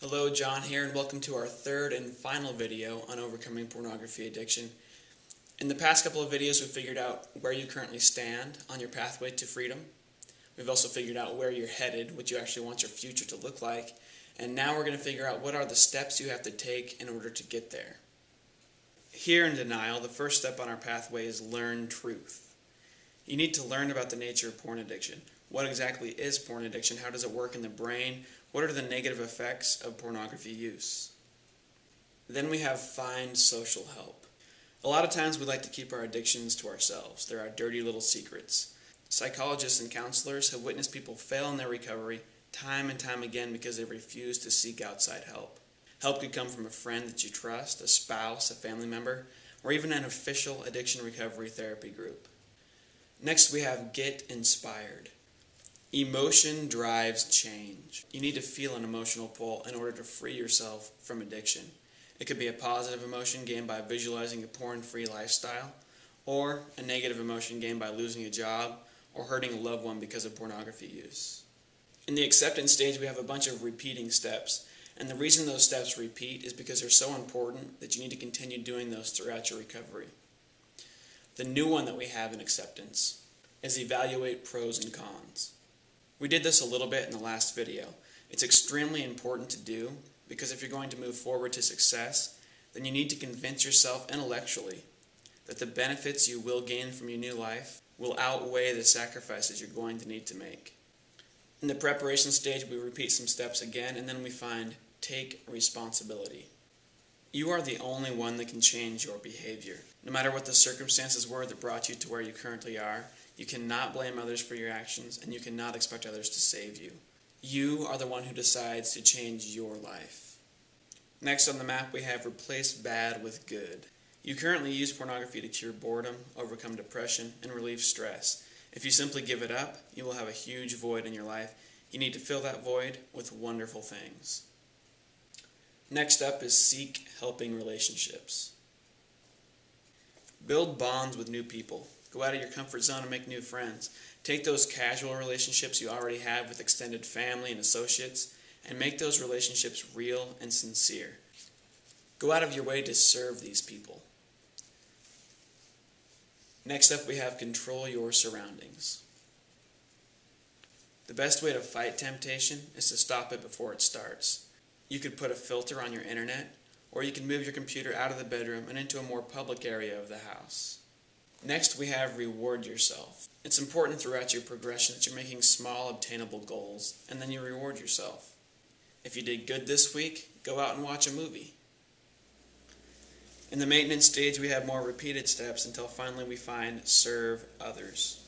Hello, John here, and welcome to our third and final video on overcoming pornography addiction. In the past couple of videos, we've figured out where you currently stand on your pathway to freedom. We've also figured out where you're headed, what you actually want your future to look like, and now we're going to figure out what are the steps you have to take in order to get there. Here in Denial, the first step on our pathway is learn truth. You need to learn about the nature of porn addiction. What exactly is porn addiction? How does it work in the brain? What are the negative effects of pornography use? Then we have find social help. A lot of times we like to keep our addictions to ourselves. They're our dirty little secrets. Psychologists and counselors have witnessed people fail in their recovery time and time again because they refuse to seek outside help. Help could come from a friend that you trust, a spouse, a family member, or even an official addiction recovery therapy group. Next we have get inspired. Emotion drives change. You need to feel an emotional pull in order to free yourself from addiction. It could be a positive emotion gained by visualizing a porn-free lifestyle, or a negative emotion gained by losing a job or hurting a loved one because of pornography use. In the acceptance stage, we have a bunch of repeating steps, and the reason those steps repeat is because they're so important that you need to continue doing those throughout your recovery. The new one that we have in acceptance is evaluate pros and cons. We did this a little bit in the last video. It's extremely important to do because if you're going to move forward to success, then you need to convince yourself intellectually that the benefits you will gain from your new life will outweigh the sacrifices you're going to need to make. In the preparation stage, we repeat some steps again, and then we find take responsibility. You are the only one that can change your behavior. No matter what the circumstances were that brought you to where you currently are, you cannot blame others for your actions, and you cannot expect others to save you. You are the one who decides to change your life. Next on the map, we have replace bad with good. You currently use pornography to cure boredom, overcome depression, and relieve stress. If you simply give it up, you will have a huge void in your life. You need to fill that void with wonderful things. Next up is seek helping relationships. Build bonds with new people. Go out of your comfort zone and make new friends. Take those casual relationships you already have with extended family and associates and make those relationships real and sincere. Go out of your way to serve these people. Next up, we have control your surroundings. The best way to fight temptation is to stop it before it starts. You could put a filter on your internet, or you can move your computer out of the bedroom and into a more public area of the house. Next, we have reward yourself. It's important throughout your progression that you're making small, obtainable goals, and then you reward yourself. If you did good this week, go out and watch a movie. In the maintenance stage, we have more repeated steps until finally we find serve others.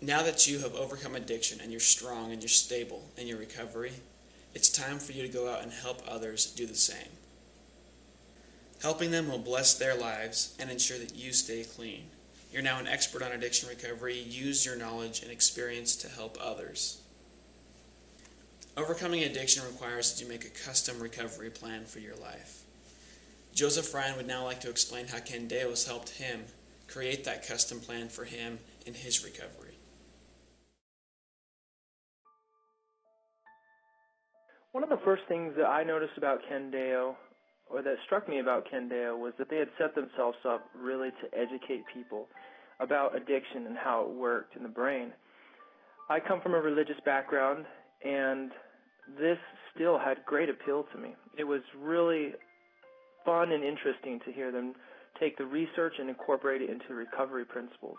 Now that you have overcome addiction and you're strong and you're stable in your recovery, it's time for you to go out and help others do the same. Helping them will bless their lives and ensure that you stay clean. You're now an expert on addiction recovery. Use your knowledge and experience to help others. Overcoming addiction requires that you make a custom recovery plan for your life. Joseph Ryan would now like to explain how Candeo has helped him create that custom plan for him in his recovery. One of the first things that I noticed about Candeo, or that struck me about Candeo, was that they had set themselves up really to educate people about addiction and how it worked in the brain. I come from a religious background, and this still had great appeal to me. It was really fun and interesting to hear them take the research and incorporate it into recovery principles.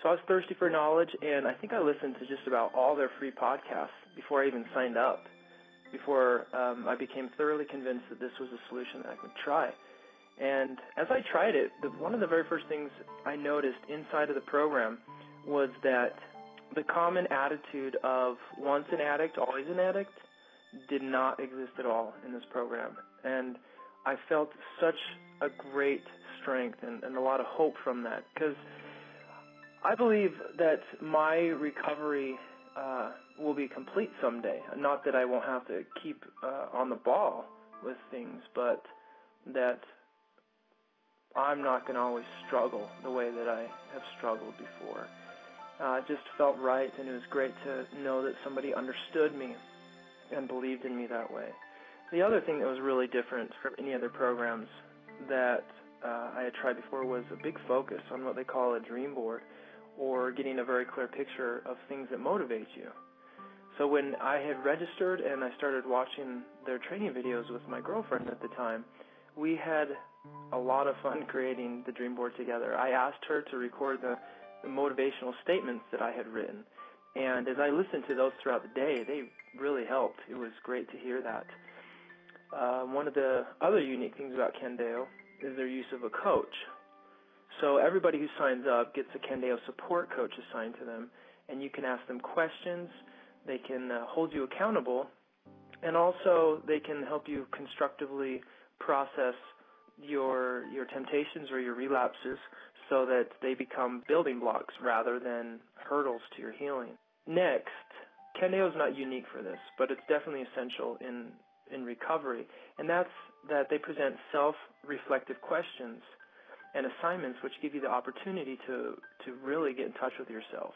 So I was thirsty for knowledge, and I think I listened to just about all their free podcasts before I even signed up, before I became thoroughly convinced that this was a solution that I could try. And as I tried it, one of the very first things I noticed inside of the program was that the common attitude of once an addict, always an addict, did not exist at all in this program. And I felt such a great strength and a lot of hope from that, because I believe that my recovery will be complete someday. Not that I won't have to keep on the ball with things, but that I'm not going to always struggle the way that I have struggled before. It just felt right, and it was great to know that somebody understood me and believed in me that way. The other thing that was really different from any other programs that I had tried before was a big focus on what they call a dream board, or getting a very clear picture of things that motivate you. So when I had registered and I started watching their training videos with my girlfriend at the time, we had a lot of fun creating the dream board together. I asked her to record the motivational statements that I had written, and as I listened to those throughout the day, they really helped. It was great to hear that. One of the other unique things about Candeo is their use of a coach. So everybody who signs up gets a Candeo support coach assigned to them, and you can ask them questions. They can hold you accountable, and also they can help you constructively process your temptations or your relapses so that they become building blocks rather than hurdles to your healing. Next, Candeo is not unique for this, but it's definitely essential in recovery, and that's that they present self-reflective questions and assignments which give you the opportunity to really get in touch with yourself.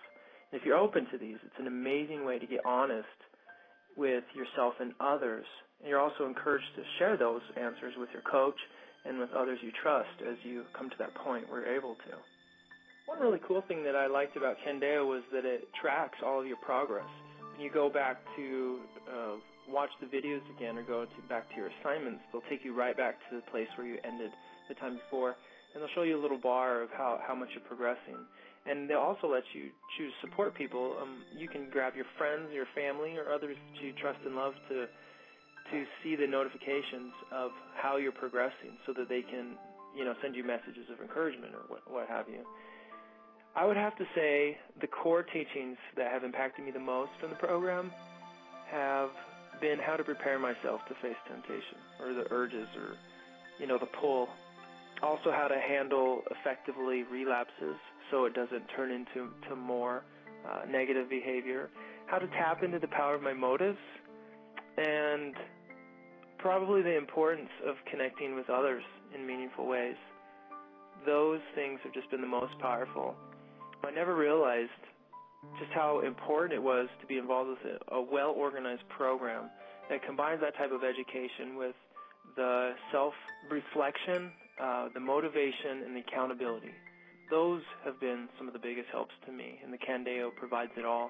And if you're open to these, it's an amazing way to get honest with yourself and others. And you're also encouraged to share those answers with your coach and with others you trust as you come to that point where you're able to. One really cool thing that I liked about Candeo was that it tracks all of your progress. When you go back to watch the videos again or back to your assignments, they'll take you right back to the place where you ended the time before, and they'll show you a little bar of how much you're progressing. And they'll also let you choose support people. You can grab your friends, your family, or others that you trust and love to see the notifications of how you're progressing so that they can, send you messages of encouragement or what have you. I would have to say the core teachings that have impacted me the most from the program have been how to prepare myself to face temptation or the urges or, the pull. Also how to handle effectively relapses so it doesn't turn into more negative behavior. How to tap into the power of my motives, and probably the importance of connecting with others in meaningful ways. Those things have just been the most powerful. I never realized just how important it was to be involved with a well-organized program that combines that type of education with the self-reflection, the motivation, and the accountability. Those have been some of the biggest helps to me, and the Candeo provides it all.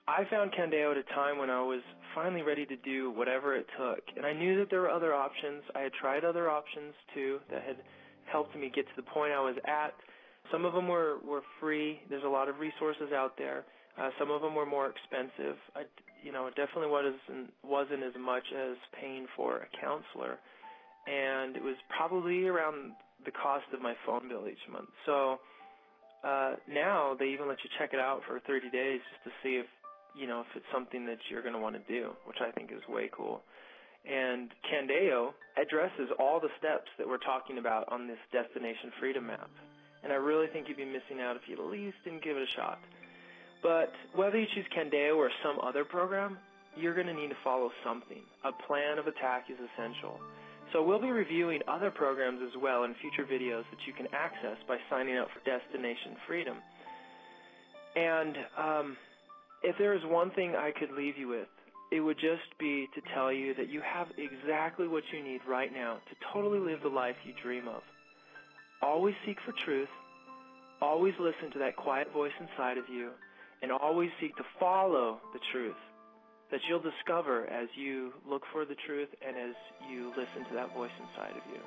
I found Candeo at a time when I was finally ready to do whatever it took, and I knew that there were other options. I had tried other options, too, that had helped me get to the point I was at. Some of them were free. There's a lot of resources out there. Some of them were more expensive. It definitely wasn't as much as paying for a counselor, and it was probably around the cost of my phone bill each month. So now they even let you check it out for 30 days just to see if it's something that you're going to want to do, which I think is way cool. And Candeo addresses all the steps that we're talking about on this Destination Freedom map. And I really think you'd be missing out if you at least didn't give it a shot. But whether you choose Candeo or some other program, you're going to need to follow something. A plan of attack is essential. So we'll be reviewing other programs as well in future videos that you can access by signing up for Destination Freedom. And if there is one thing I could leave you with, it would just be to tell you that you have exactly what you need right now to totally live the life you dream of. Always seek for truth, always listen to that quiet voice inside of you, and always seek to follow the truth that you'll discover as you look for the truth and as you listen to that voice inside of you.